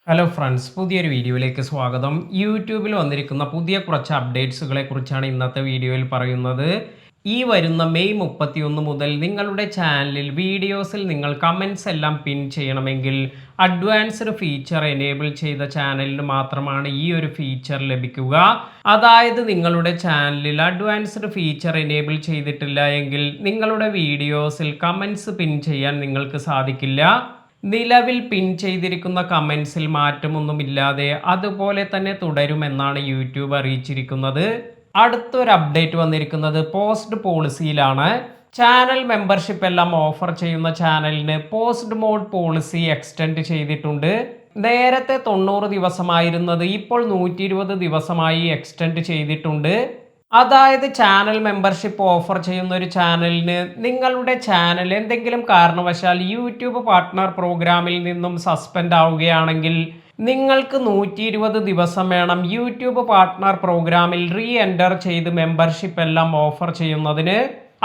Hello friends, പുതിയൊരു വീഡിയോയിലേക്ക് സ്വാഗതം. യൂട്യൂബിൽ വന്നിരിക്കുന്ന പുതിയ കുറച്ച് അപ്ഡേറ്റ്സുകളെ കുറിച്ചാണ് ഇന്നത്തെ വീഡിയോയിൽ പറയുന്നത്. ഈ വരുന്ന മെയ് 31 മുതൽ നിങ്ങളുടെ ചാനലിൽ വീഡിയോസിൽ നിങ്ങൾ കമൻസ് എല്ലാം പിൻ ചെയ്യണമെങ്കിൽ അഡ്വാൻസ്ഡ് ഫീച്ചർ എനേബിൾ ചെയ്ത ചാനലിന് മാത്രമാണ് ഈ ഒരു ഫീച്ചർ ലഭിക്കുക. അതായത് നിങ്ങളുടെ ചാനലിൽ അഡ്വാൻസ്ഡ് ഫീച്ചർ എനേബിൾ ചെയ്തിട്ടില്ല എങ്കിൽ നിങ്ങളുടെ വീഡിയോസിൽ കമൻസ് പിൻ ചെയ്യാൻ നിങ്ങൾക്ക് സാധിക്കില്ല. നിലവിൽ പിൻ ചെയ്തിരിക്കുന്ന കമൻസിൽ മാറ്റമൊന്നുമില്ലാതെ അതുപോലെ തന്നെ തുടരുമെന്നാണ് യൂട്യൂബ് അറിയിച്ചിരിക്കുന്നത്. അടുത്തൊരു അപ്ഡേറ്റ് വന്നിരിക്കുന്നത് പോസ്റ്റ് പോളിസിയിലാണ്. ചാനൽ മെമ്പർഷിപ്പ് എല്ലാം ഓഫർ ചെയ്യുന്ന ചാനലിന് പോസ്റ്റ് മോഡ് പോളിസി എക്സ്റ്റെൻഡ് ചെയ്തിട്ടുണ്ട്. നേരത്തെ 90 ദിവസമായിരുന്നത് ഇപ്പോൾ 120 ദിവസമായി എക്സ്റ്റെൻഡ് ചെയ്തിട്ടുണ്ട്. അതായത് ചാനൽ മെമ്പർഷിപ്പ് ഓഫർ ചെയ്യുന്ന ഒരു ചാനലിന് നിങ്ങളുടെ ചാനൽ എന്തെങ്കിലും കാരണവശാൽ യൂട്യൂബ് പാർട്ട്ണർ പ്രോഗ്രാമിൽ നിന്നും സസ്പെൻഡ് ആവുകയാണെങ്കിൽ നിങ്ങൾക്ക് 120 ദിവസം വേണം യൂട്യൂബ് പാർട്ട്ണർ പ്രോഗ്രാമിൽ റീ എൻറ്റർ ചെയ്ത് മെമ്പർഷിപ്പ് എല്ലാം ഓഫർ ചെയ്യുന്നതിന്.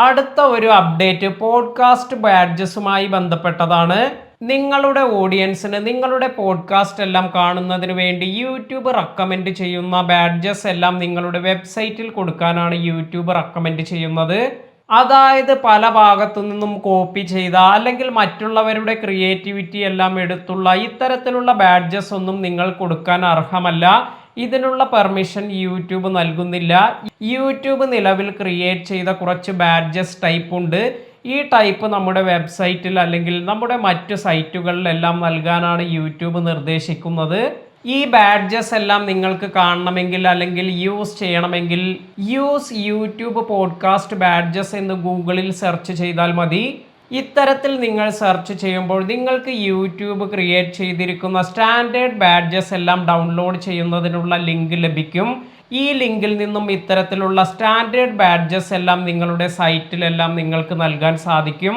അടുത്ത ഒരു അപ്ഡേറ്റ് പോഡ്കാസ്റ്റ് ബാഡ്ജസുമായി ബന്ധപ്പെട്ടതാണ്. നിങ്ങളുടെ ഓഡിയൻസിന് നിങ്ങളുടെ പോഡ്കാസ്റ്റ് എല്ലാം കാണുന്നതിന് വേണ്ടി യൂട്യൂബ് റെക്കമെൻഡ് ചെയ്യുന്ന ബാഡ്ജസ് എല്ലാം നിങ്ങളുടെ വെബ്സൈറ്റിൽ കൊടുക്കാനാണ് യൂട്യൂബ് റെക്കമെൻഡ് ചെയ്യുന്നത്. അതായത് പല ഭാഗത്തു നിന്നും കോപ്പി ചെയ്ത അല്ലെങ്കിൽ മറ്റുള്ളവരുടെ ക്രിയേറ്റിവിറ്റി എല്ലാം എടുത്തുള്ള ഇത്തരത്തിലുള്ള ബാഡ്ജസ് ഒന്നും നിങ്ങൾ കൊടുക്കാൻ അർഹമല്ല. ഇതിനുള്ള പെർമിഷൻ യൂട്യൂബ് നൽകുന്നില്ല. യൂട്യൂബ് നിലവിൽ ക്രിയേറ്റ് ചെയ്ത കുറച്ച് ബാഡ്ജസ് ടൈപ്പ് ഉണ്ട്. ഈ ടൈപ്പ് നമ്മുടെ വെബ്സൈറ്റിൽ അല്ലെങ്കിൽ നമ്മുടെ മറ്റു സൈറ്റുകളിലെല്ലാം നൽകാനാണ് യൂട്യൂബ് നിർദ്ദേശിക്കുന്നത്. ഈ ബാഡ്ജസ് എല്ലാം നിങ്ങൾക്ക് കാണണമെങ്കിൽ അല്ലെങ്കിൽ യൂസ് ചെയ്യണമെങ്കിൽ യൂസ് യൂട്യൂബ് പോഡ്കാസ്റ്റ് ബാഡ്ജസ് എന്ന് ഗൂഗിളിൽ സെർച്ച് ചെയ്താൽ മതി. ഇത്തരത്തിൽ നിങ്ങൾ സെർച്ച് ചെയ്യുമ്പോൾ നിങ്ങൾക്ക് യൂട്യൂബ് ക്രിയേറ്റ് ചെയ്തിരിക്കുന്ന സ്റ്റാൻഡേർഡ് ബാഡ്ജസ് എല്ലാം ഡൗൺലോഡ് ചെയ്യുന്നതിനുള്ള ലിങ്ക് ലഭിക്കും. ഈ ലിങ്കിൽ നിന്നും ഇത്തരത്തിലുള്ള സ്റ്റാൻഡേർഡ് ബാഡ്ജസ് എല്ലാം നിങ്ങളുടെ സൈറ്റിലെല്ലാം നിങ്ങൾക്ക് നൽകാൻ സാധിക്കും.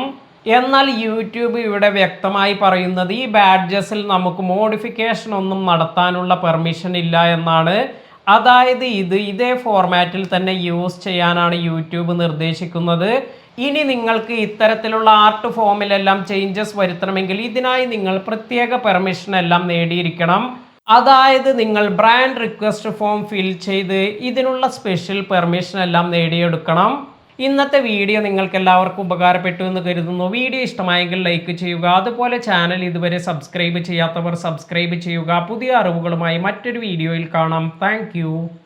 എന്നാൽ യൂട്യൂബ് ഇവിടെ വ്യക്തമായി പറയുന്നത് ഈ ബാഡ്ജസിൽ നമുക്ക് മോഡിഫിക്കേഷൻ ഒന്നും നടത്താനുള്ള പെർമിഷൻ ഇല്ല എന്നാണ്. അതായത് ഇതേ ഫോർമാറ്റിൽ തന്നെ യൂസ് ചെയ്യാനാണ് യൂട്യൂബ് നിർദ്ദേശിക്കുന്നത്. ഇനി നിങ്ങൾക്ക് ഇത്തരത്തിലുള്ള ആർട്ട് ഫോമിലെല്ലാം ചേഞ്ചസ് വരുത്തണമെങ്കിൽ ഇതിനായി നിങ്ങൾ പ്രത്യേക പെർമിഷൻ എല്ലാം നേടിയിരിക്കണം. അതായത് നിങ്ങൾ ബ്രാൻഡ് റിക്വസ്റ്റ് ഫോം ഫിൽ ചെയ്ത് ഇതിനുള്ള സ്പെഷ്യൽ പെർമിഷൻ എല്ലാം നേടിയെടുക്കണം. ഇന്നത്തെ വീഡിയോ നിങ്ങൾക്ക് എല്ലാവർക്കും ഉപകാരപ്പെട്ടു എന്ന് കരുതുന്നു. വീഡിയോ ഇഷ്ടമായെങ്കിൽ ലൈക്ക് ചെയ്യുക. അതുപോലെ ചാനൽ ഇതുവരെ സബ്സ്ക്രൈബ് ചെയ്യാത്തവർ സബ്സ്ക്രൈബ് ചെയ്യുക. പുതിയ അറിവുകളുമായി മറ്റൊരു വീഡിയോയിൽ കാണാം. താങ്ക്